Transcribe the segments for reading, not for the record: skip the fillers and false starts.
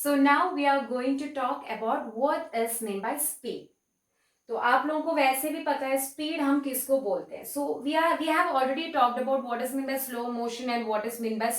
So now we are going to talk about what is meant by speed. तो आप लोगों को वैसे भी पता है स्पीड हम किसको बोलते हैं. So we have already talked about what is mean by slow motion and what is mean by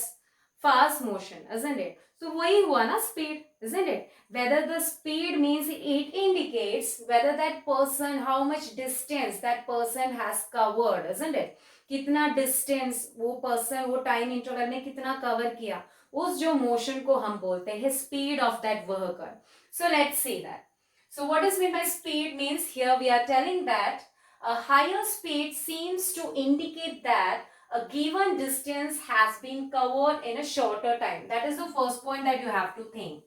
fast motion, isn't it? So वही हुआ ना speed, isn't it? Whether the speed means it indicates whether that person, how much distance that person has covered, isn't it? कितना distance वो person वो time interval में कितना cover किया, उस जो मोशन को हम बोलते हैं speed of that vehicle. So let's see that. So what is meant by speed means here we are telling that a higher speed seems to indicate that a given distance has been covered in a shorter time. That is the first point that you have to think.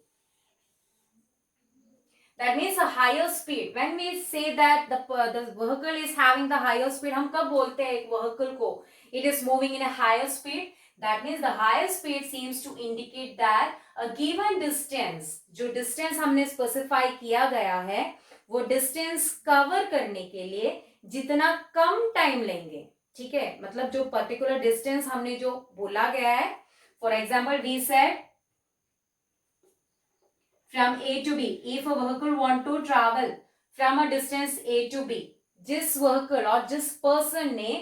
That means a higher speed. When we say that the vehicle is having the higher speed, हम कब बोलते हैं एक vehicle को it is moving in a higher speed? That means the higher speed seems to indicate that a given distance, जो distance हमने specify किया गया है, वो distance cover करने के लिए जितना कम time लेंगे, ठीक है? मतलब जो particular distance हमने जो बोला गया है, for example we said from A to B. If a vehicle want to travel from a distance A to B, जिस vehicle और जिस person ने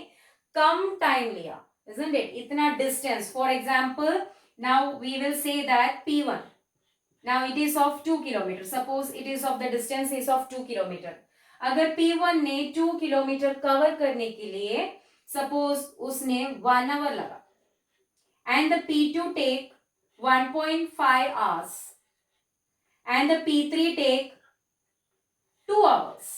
कम time लिया, isn't it? इतना distance. For example, now we will say that P1. Now it is of 2 kilometer. Suppose it is of the distance is of 2 kilometer. अगर P1 ने 2 kilometer cover करने के लिए suppose उसने 1 hour लगा and the P2 take 1.5 hours and the P3 take 2 hours.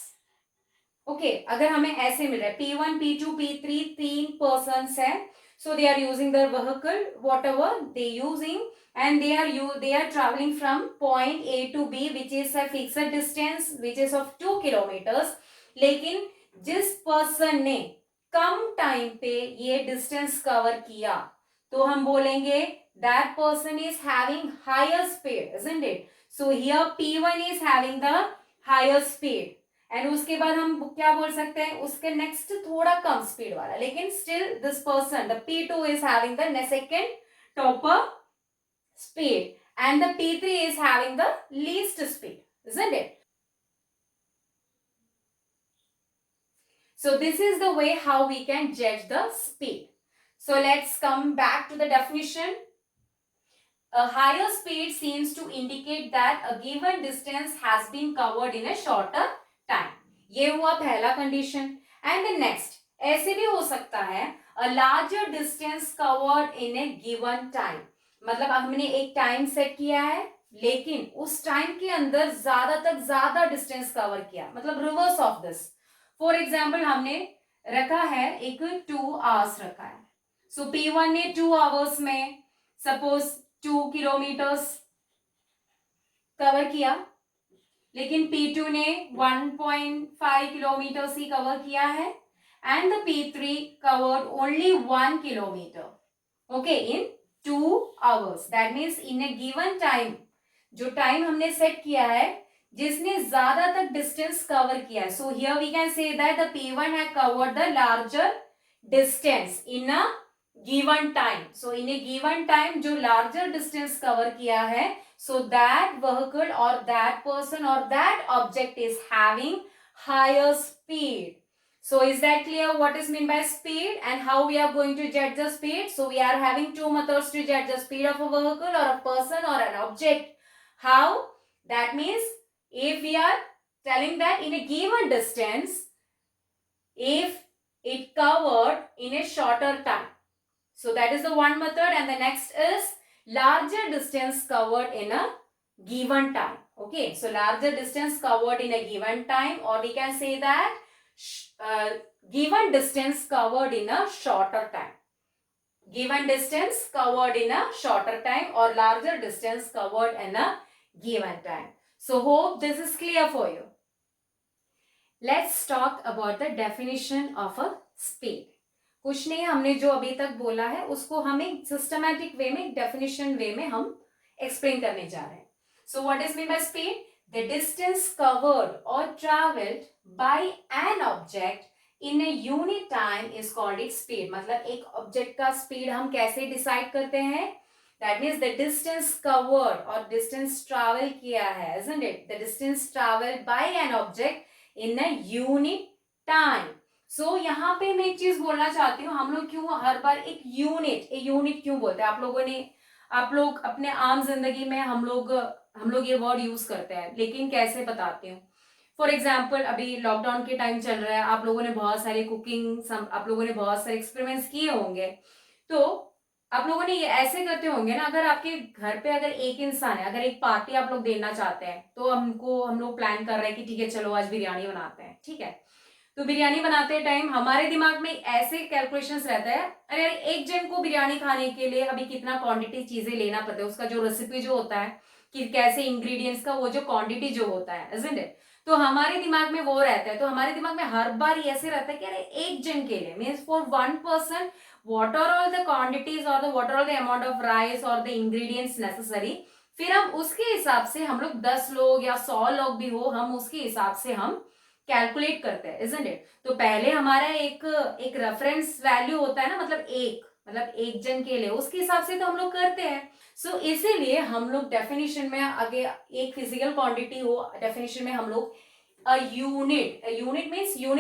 Okay, अगर हमें ऐसे मिल रहा है P1, P2, P3 तीन persons है, so they are using their vehicle whatever they using and they are traveling from point A to B which is a fixed distance which is of 2 kilometers. लेकिन जिस person ने कम time पे ये distance cover किया तो हम बोलेंगे that person is having higher speed, isn't it? So here P1 is having the higher speed and उसके बाद हम क्या बोल सकते हैं उसके नेक्स्ट थोड़ा कम स्पीड वाला, लेकिन still this person the P2 is having the second topper speed and the P3 is having the least speed, isn't it? So this is the way how we can judge the speed. So let's come back to the definition. A higher speed seems to indicate that a given distance has been covered in a shorter time. ये हुआ पहला condition. And the next ऐसे भी हो सकता है a larger distance covered in a given time. मतलब हमने एक टाइम सेट किया है लेकिन उस टाइम के अंदर ज्यादा डिस्टेंस कवर किया, मतलब reverse of this. For example हमने रखा है एक 2 आवर्स रखा है. सो P1 ने 2 आवर्स में सपोज 2 किलोमीटर्स कवर किया, लेकिन P2 ने 1.5 किलोमीटर्स ही कवर किया है and the P3 covered only 1 kilometre, okay, in 2 hours. That means in a given time, जो टाइम हमने सेट किया है जिसने ज्यादा तक डिस्टेंस कवर किया है. So here we can say that the P1 had covered the larger distance in a given time. So in a given time जो लार्जर डिस्टेंस कवर किया है, so that vehicle or that person or that object is having higher speed. So is that clear what is meant by speed and how we are going to judge the speed? So we are having two methods to judge the speed of a vehicle or a person or an object. How? That means if we are telling that in a given distance, if it covered in a shorter time. So that is the one method, and the next is larger distance covered in a given time. Okay, so larger distance covered in a given time, or we can say that given distance covered in a shorter time. Given distance covered in a shorter time or larger distance covered in a given time. So hope this is clear for you. Let's talk about the definition of a speed. कुछ नहीं, हमने जो अभी तक बोला है उसको हम एक सिस्टमैटिक वे में, डेफिनेशन वे में हम एक्सप्लेन करने जा रहे हैं. So what is mean by speed? The distance covered और travelled by an object in a unit time is called it speed. मतलब एक ऑब्जेक्ट का स्पीड हम कैसे डिसाइड करते हैं? That means the distance covered और डिस्टेंस ट्रैवल किया है, isn't it? The distance travel by an object in a unit time. So यहाँ पे मैं एक चीज बोलना चाहती हूँ, हम लोग क्यों हर बार एक यूनिट क्यों बोलते हैं? आप लोग अपने आम जिंदगी में हम लोग ये वर्ड यूज करते हैं, लेकिन कैसे बताती हूँ. फॉर एग्जाम्पल अभी लॉकडाउन के टाइम चल रहा है, आप लोगों ने बहुत सारे आप लोगों ने बहुत सारे एक्सपेरिमेंट्स किए होंगे. तो आप लोगों ने ये ऐसे करते होंगे ना, अगर आपके घर पे अगर एक इंसान है, अगर एक पार्टी आप लोग देना चाहते हैं, तो हम लोग प्लान कर रहे हैं कि ठीक है चलो आज बिरयानी बनाते हैं, ठीक है. तो बिरयानी बनाते टाइम हमारे दिमाग में ऐसे कैलकुलेशंस रहता है, अरे एक जन को बिरयानी खाने के लिए अभी कितना क्वांटिटी चीजें लेना पड़ता है, उसका जो रेसिपी जो होता है कि कैसे इंग्रेडिएंट्स का वो जो क्वांटिटी जो होता है, isn't it? तो हमारे दिमाग में वो रहता है, तो हमारे दिमाग में हर बार ऐसे रहता है कि अरे एक जन के लिए means for one person what are all the quantities or the what are all the amount of rice or the ingredients necessary. फिर हम उसके हिसाब से, हम लोग 10 लोग या 100 लोग भी हो, हम उसके हिसाब से हम कैलकुलेट करते हैं, isn't it? तो पहले हमारा एक रेफरेंस वैल्यू होता है ना, मतलब एक जन के लिए, उसके हिसाब से तो हम लोग करते हैं. सो इसीलिए हम लोग डेफिनेशन में आगे एक फिजिकल क्वांटिटी हो, डेफिनेशन में हम लोग यूनिट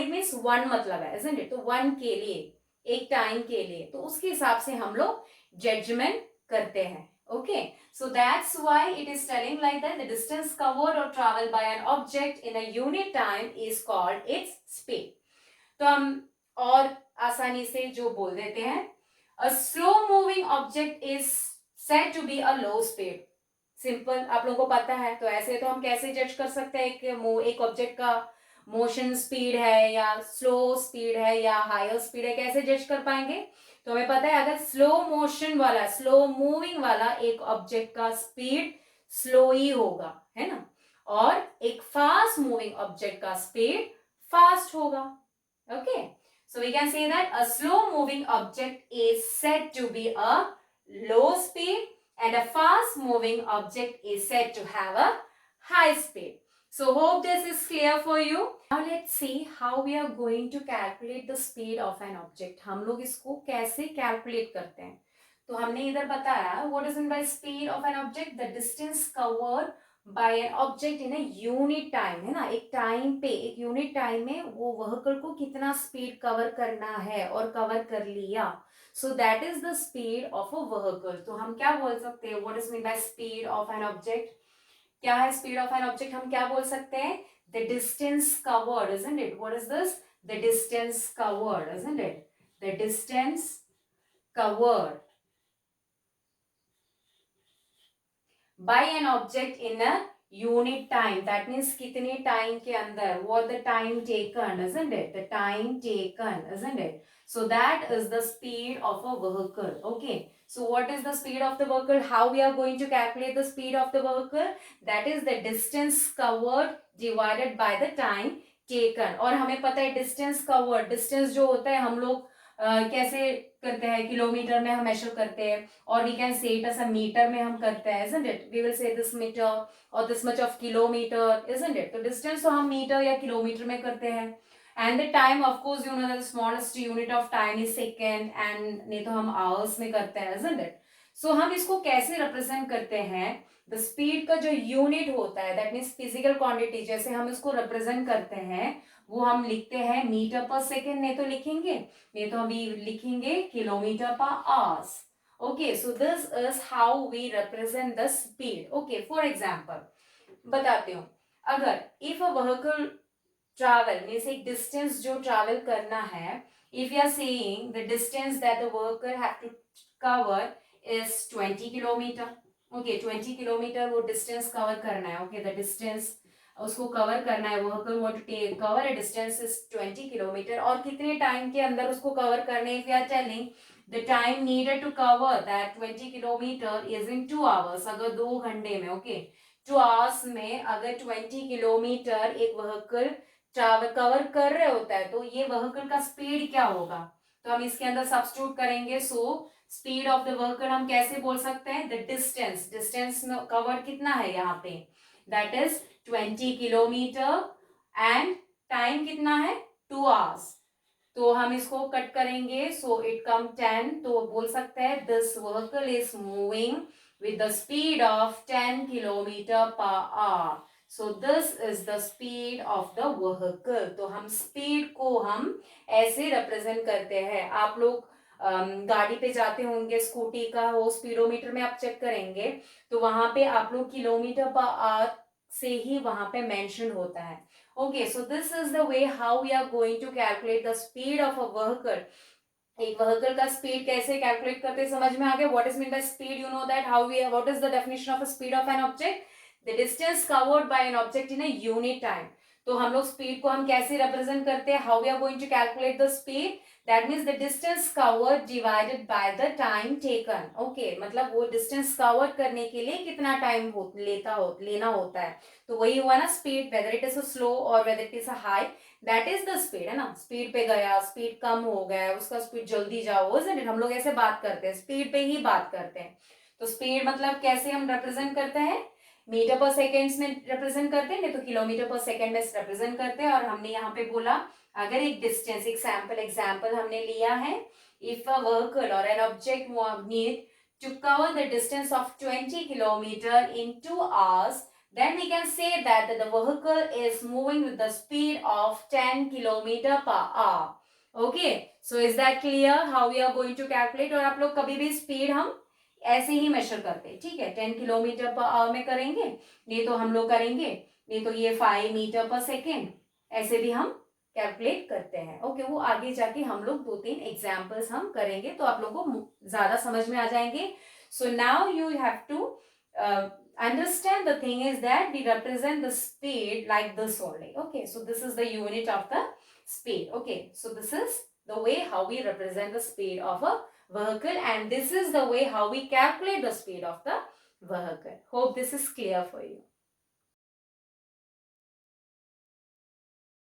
मीन्स वन मतलब है, isn't it? तो वन के लिए, एक टाइम के लिए, तो उसके हिसाब से हम लोग जजमेंट करते हैं. Okay, so that's why it is telling like that the distance covered or traveled by an object in a unit time is called its speed. तो हम और आसानी से जो बोल देते हैं, a slow moving object is said to be a low speed. Simple, आप लोगों को पता है. तो ऐसे तो हम कैसे जज कर सकते हैं कि एक ऑब्जेक्ट का मोशन स्पीड है या स्लो स्पीड है या हायर स्पीड है, कैसे जज कर पाएंगे? तो हमें पता है अगर स्लो मूविंग वाला एक ऑब्जेक्ट का स्पीड स्लो ही होगा, है ना, और एक फास्ट मूविंग ऑब्जेक्ट का स्पीड फास्ट होगा. Okay, so we can say that a slow moving object is said to be a low speed and a fast moving object is said to have a high speed. So hope this is clear for you. Now let's see how we are going to calculate the speed of an object. हम लोग इसको कैसे calculate करते हैं? तो हमने इधर बताया what is meant by speed of an object, the distance covered by an object in a unit time, है ना, एक टाइम पे, एक यूनिट टाइम में वो व्हीकल को कितना स्पीड कवर करना है और कवर कर लिया. So that is the speed of a vehicle. तो हम क्या बोल सकते हैं? What is meant by speed of an object? क्या है speed of an object? हम क्या बोल सकते हैं? The distance covered, isn't it? What is this? The distance covered, isn't it? The distance covered by an object in a unit time. That means कितने time के अंदर, what the time taken, isn't it? The time taken, isn't it? So that is the speed of a vehicle. Okay, so what is the speed of the vehicle? How we are going to calculate the speed of the vehicle? That is the distance covered divided by the time taken. और हमें पता है distance covered, distance जो होता है हम लोग कैसे करते हैं, किलोमीटर में हम मेजर करते हैं, और we can say it as a metre में हम करते हैं, isn't it? We will say this meter or this much of kilometer, isn't it? तो डिस्टेंस तो हम मीटर या किलोमीटर में करते हैं. And the time of course you know the smallest unit of time is second, and नहीं तो हम आवर्स में करते हैं, isn't it? सो हम इसको कैसे रिप्रेजेंट करते हैं? द स्पीड का जो यूनिट होता है, दैट मीन्स फिजिकल क्वांटिटी, जैसे हम इसको रिप्रेजेंट करते हैं वो हम लिखते हैं मीटर पर सेकेंड, नहीं तो अभी लिखेंगे kilometre per hours. Okay, so this is how we represent the speed. Okay, for example बताती हूँ, अगर if a vehicle travel means एक डिस्टेंस जो ट्रैवल करना है, if you are saying the distance that the vehicle have to cover is 20 kilometre. Okay, 20 kilometre वो distance cover करना है. ओके, द डिस्टेंस उसको कवर करना है, vehicle want to cover a distance is 20 kilometre, और कितने टाइम के अंदर उसको कवर करने, if you are telling the time needed to cover that 20 kilometre is in 2 hours, अगर 2 घंटे में, ओके 2 आवर्स में अगर 20 किलोमीटर एक व्हीकल ट्रैवल कवर कर रहे होता है, तो ये व्हीकल का स्पीड क्या होगा? तो हम इसके अंदर सब्स्टिट्यूट करेंगे. So speed of the vehicle हम कैसे बोल सकते हैं? द डिस्टेंस में कवर कितना है यहाँ पे, that is 20 kilometre, and time कितना है? 2 आवर्स. तो हम इसको कट करेंगे, सो इट कम 10, तो बोल सकते हैं this vehicle is moving with the speed of 10 kilometre per hour. So this is the speed of the vehicle. तो हम स्पीड को हम ऐसे रिप्रेजेंट करते हैं. आप लोग गाड़ी पे जाते होंगे, स्कूटी का वो स्पीडोमीटर में आप चेक करेंगे तो वहां पे आप लोग किलोमीटर पर आवर से ही वहां पे मेंशन होता है. Okay, so this is the way how we are going to calculate the speed of a vehicle. एक व्हीकल का स्पीड कैसे कैलकुलेट करते हैं समझ में आ गया. What is mean by speed, you know that how we, what is the definition of a speed of an object, the distance covered by an object in a unit time. तो हम लोग speed को हम कैसे represent करते हैं, how we are going to calculate the speed, that means the distance covered divided by the time taken. Okay, मतलब वो डिस्टेंस कवर करने के लिए कितना टाइम लेना होता है. तो वही हुआ ना speed, whether it is a slow और whether it is a high, that is the speed, है ना. स्पीड पे गया, स्पीड कम हो गया, उसका स्पीड जल्दी जाओ, हम लोग ऐसे बात करते हैं, स्पीड पे ही बात करते हैं. तो स्पीड मतलब कैसे हम रिप्रेजेंट करते हैं, मीटर पर सेकेंड्स में रिप्रेजेंट करते हैं, नहीं तो किलोमीटर पर सेकेंड में रिप्रेजेंट करते हैं. और हमने यहाँ पे बोला अगर एक डिस्टेंस, एक एग्जाम्पल हमने लिया है, इफ अ व्हीकल और an object need to cover the distance of 20 kilometer in 2 hours, then we can say that the vehicle is moving with the speed of 10 kilometer per hour. Okay, so is that clear how we are going to calculate. और आप लोग कभी भी speed हम ऐसे ही major करते हैं, ठीक है. 10 किलोमीटर पर आवर में करेंगे, नहीं तो हम लोग करेंगे, नहीं तो ये 5 मीटर पर सेकेंड, ऐसे भी हम कैलकुलेट करते हैं. ओके, वो आगे जाके हम लोग 2-3 एग्जाम्पल्स हम करेंगे तो आप लोगों को ज्यादा समझ में आ जाएंगे. So now you have to understand the thing is that we represent the speed like this only. Okay, so this is the unit of the speed. Okay, so this is the way how we represent the speed of a vehicle, and this is the way how we calculate the speed of the vehicle. Hope this is clear for you.